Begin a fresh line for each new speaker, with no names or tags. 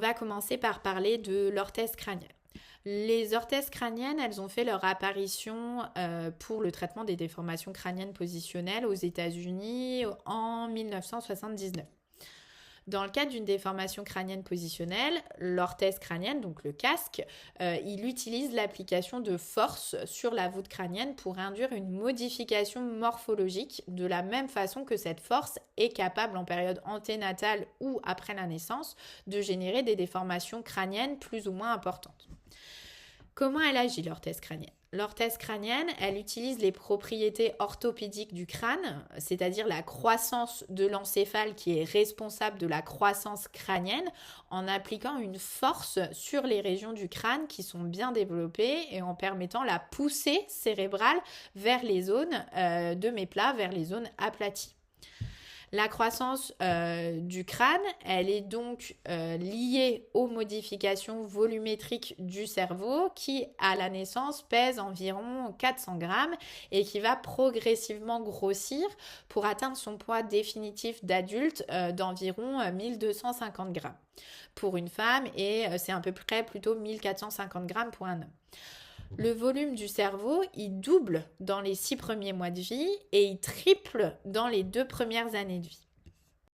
va commencer par parler de l'orthèse crânienne. Les orthèses crâniennes, elles ont fait leur apparition pour le traitement des déformations crâniennes positionnelles aux États-Unis en 1979. Dans le cadre d'une déformation crânienne positionnelle, l'orthèse crânienne, donc le casque, il utilise l'application de force sur la voûte crânienne pour induire une modification morphologique de la même façon que cette force est capable en période anténatale ou après la naissance de générer des déformations crâniennes plus ou moins importantes. Comment elle agit, l'orthèse crânienne ? L'orthèse crânienne, elle utilise les propriétés orthopédiques du crâne, c'est-à-dire la croissance de l'encéphale qui est responsable de la croissance crânienne, en appliquant une force sur les régions du crâne qui sont bien développées et en permettant la poussée cérébrale vers les zones de méplat, vers les zones aplaties. La croissance du crâne, elle est donc liée aux modifications volumétriques du cerveau qui, à la naissance, pèse environ 400 grammes et qui va progressivement grossir pour atteindre son poids définitif d'adulte d'environ 1250 grammes pour une femme et c'est à peu près plutôt 1450 grammes pour un homme. Le volume du cerveau, il double dans les 6 premiers mois de vie et il triple dans les 2 premières années de vie.